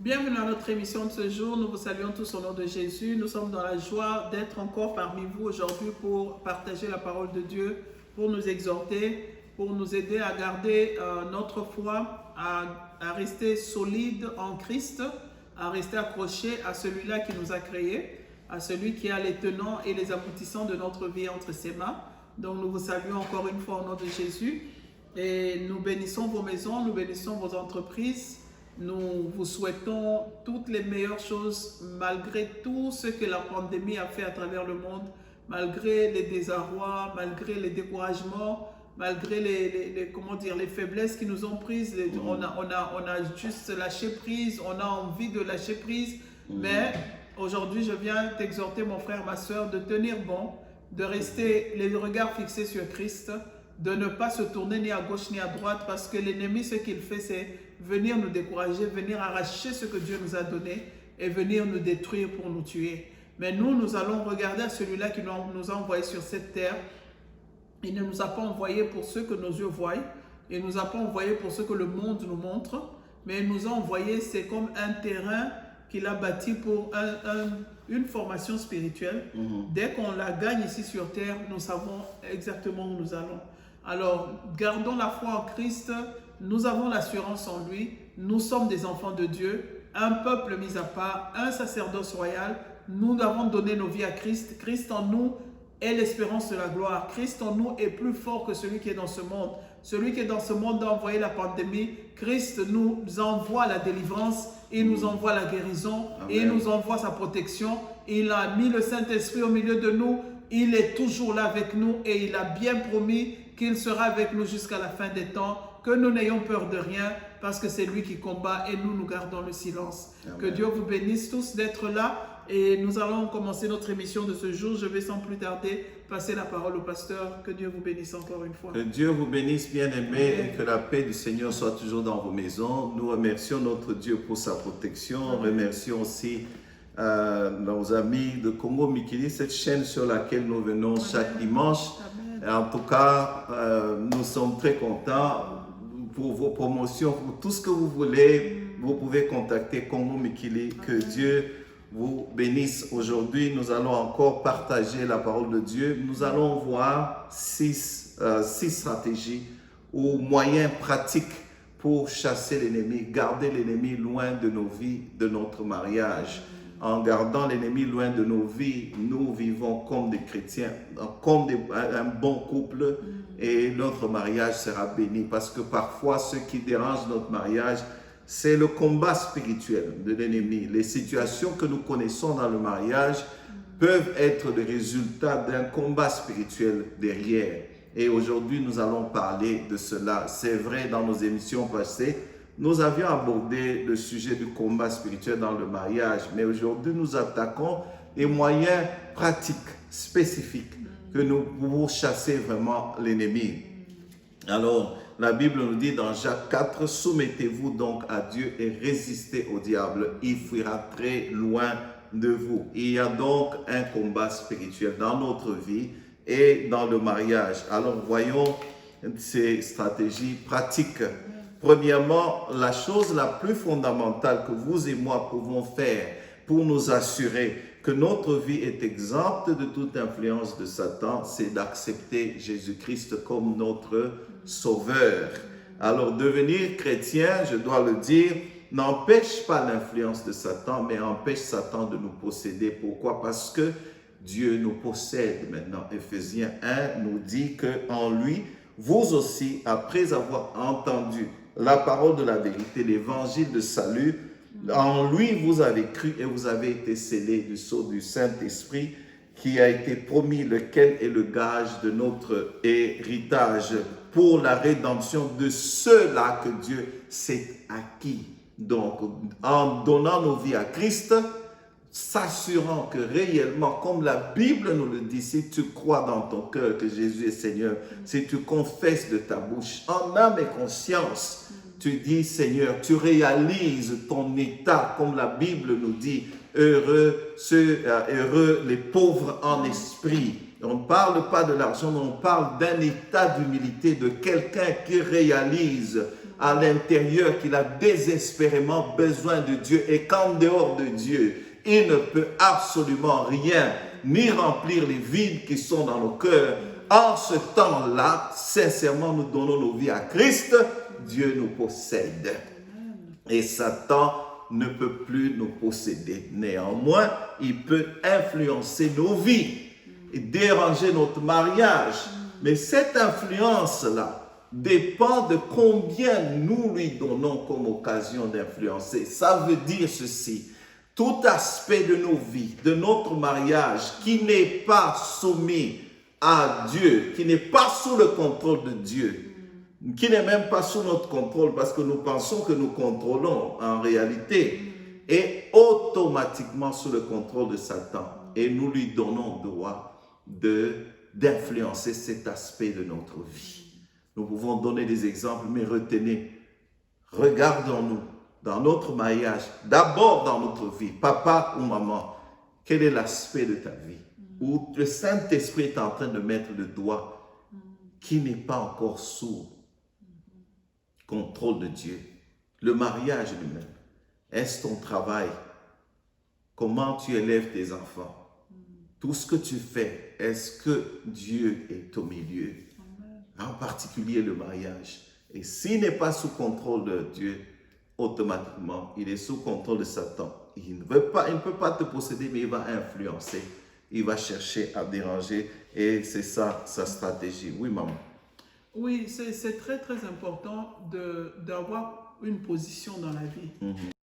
Bienvenue à notre émission de ce jour. Nous vous saluons tous au nom de Jésus. Nous sommes dans la joie d'être encore parmi vous aujourd'hui pour partager la parole de Dieu, pour nous exhorter, pour nous aider à garder notre foi, à rester solide en Christ, à rester accroché à celui-là qui nous a créés, à celui qui a les tenants et les aboutissants de notre vie entre ses mains. Donc nous vous saluons encore une fois au nom de Jésus et nous bénissons vos maisons, nous bénissons vos entreprises. Nous vous souhaitons toutes les meilleures choses malgré tout ce que la pandémie a fait à travers le monde, malgré les désarrois, malgré les découragements, malgré les faiblesses qui nous ont prises. On a juste lâché prise, on a envie de lâcher prise. Mais aujourd'hui, je viens t'exhorter, mon frère, ma soeur, de tenir bon, de rester les regards fixés sur Christ, de ne pas se tourner ni à gauche ni à droite, parce que l'ennemi, ce qu'il fait, c'est venir nous décourager, venir arracher ce que Dieu nous a donné et venir nous détruire pour nous tuer. Mais nous allons regarder à celui-là qui nous a envoyés sur cette terre. Il ne nous a pas envoyés pour ce que nos yeux voient, il ne nous a pas envoyés pour ce que le monde nous montre, mais il nous a envoyés, c'est comme un terrain qu'il a bâti pour une formation spirituelle. Dès qu'on la gagne ici sur terre, nous savons exactement où nous allons. Alors, gardons la foi en Christ, nous avons l'assurance en lui, nous sommes des enfants de Dieu, un peuple mis à part, un sacerdoce royal, nous avons donné nos vies à Christ, Christ en nous est l'espérance de la gloire, Christ en nous est plus fort que celui qui est dans ce monde. Celui qui est dans ce monde a envoyé la pandémie, Christ nous envoie la délivrance, il nous envoie la guérison, Amen. Il nous envoie sa protection, il a mis le Saint-Esprit au milieu de nous, il est toujours là avec nous et il a bien promis qu'il sera avec nous jusqu'à la fin des temps, que nous n'ayons peur de rien parce que c'est lui qui combat et nous gardons le silence. Amen. Que Dieu vous bénisse tous d'être là et nous allons commencer notre émission de ce jour. Je vais sans plus tarder passer la parole au pasteur. Que Dieu vous bénisse encore une fois. Que Dieu vous bénisse, bien-aimés, et que la paix du Seigneur soit toujours dans vos maisons. Nous remercions notre Dieu pour sa protection. Amen. Remercions aussi nos amis de Congo Mikili, cette chaîne sur laquelle nous venons Amen. Chaque dimanche. Amen. En tout cas, nous sommes très contents pour vos promotions, pour tout ce que vous voulez. Vous pouvez contacter Congo Mikili. Que Dieu vous bénisse. Aujourd'hui, nous allons encore partager la parole de Dieu. Nous allons voir six stratégies ou moyens pratiques pour chasser l'ennemi, garder l'ennemi loin de nos vies, de notre mariage. En gardant l'ennemi loin de nos vies, nous vivons comme des chrétiens, comme un bon couple et notre mariage sera béni. Parce que parfois, ce qui dérange notre mariage, c'est le combat spirituel de l'ennemi. Les situations que nous connaissons dans le mariage peuvent être le résultat d'un combat spirituel derrière. Et aujourd'hui, nous allons parler de cela. C'est vrai, dans nos émissions passées, nous avions abordé le sujet du combat spirituel dans le mariage, mais aujourd'hui nous attaquons les moyens pratiques, spécifiques que nous pouvons chasser vraiment l'ennemi. Alors, la Bible nous dit dans Jacques 4, « Soumettez-vous donc à Dieu et résistez au diable, il fuira très loin de vous. » Il y a donc un combat spirituel dans notre vie et dans le mariage. Alors, voyons ces stratégies pratiques. Premièrement, la chose la plus fondamentale que vous et moi pouvons faire pour nous assurer que notre vie est exempte de toute influence de Satan, c'est d'accepter Jésus-Christ comme notre Sauveur. Alors, devenir chrétien, je dois le dire, n'empêche pas l'influence de Satan, mais empêche Satan de nous posséder. Pourquoi? Parce que Dieu nous possède maintenant. Éphésiens 1 nous dit qu'en lui, vous aussi, après avoir entendu la parole de la vérité, l'évangile de salut, en lui vous avez cru et vous avez été scellés du sceau du Saint-Esprit qui a été promis, lequel est le gage de notre héritage pour la rédemption de ceux-là que Dieu s'est acquis. Donc, en donnant nos vies à Christ, s'assurant que réellement, comme la Bible nous le dit, si tu crois dans ton cœur que Jésus est Seigneur, si tu confesses de ta bouche, en âme et conscience, tu dis Seigneur, tu réalises ton état, comme la Bible nous dit, heureux les pauvres en esprit. On ne parle pas de l'argent, mais on parle d'un état d'humilité, de quelqu'un qui réalise à l'intérieur qu'il a désespérément besoin de Dieu et qu'en dehors de Dieu, il ne peut absolument rien, ni remplir les vides qui sont dans nos cœurs. En ce temps-là, sincèrement, nous donnons nos vies à Christ, Dieu nous possède. Et Satan ne peut plus nous posséder. Néanmoins, il peut influencer nos vies et déranger notre mariage. Mais cette influence-là dépend de combien nous lui donnons comme occasion d'influencer. Ça veut dire ceci: tout aspect de nos vies, de notre mariage, qui n'est pas soumis à Dieu, qui n'est pas sous le contrôle de Dieu, qui n'est même pas sous notre contrôle parce que nous pensons que nous contrôlons en réalité, est automatiquement sous le contrôle de Satan. Et nous lui donnons droit d'influencer cet aspect de notre vie. Nous pouvons donner des exemples, mais retenez, regardons-nous dans notre mariage, d'abord dans notre vie, papa ou maman, quel est l'aspect de ta vie où le Saint-Esprit est en train de mettre le doigt qui n'est pas encore sous contrôle de Dieu. Le mariage lui-même, est-ce ton travail? Comment tu élèves tes enfants? Tout ce que tu fais, est-ce que Dieu est au milieu? En particulier le mariage. Et s'il n'est pas sous contrôle de Dieu, automatiquement, il est sous contrôle de Satan. Il ne peut pas te posséder, mais il va influencer. Il va chercher à déranger. Et c'est ça, sa stratégie. Oui, maman. Oui, c'est très, très important d'avoir une position dans la vie.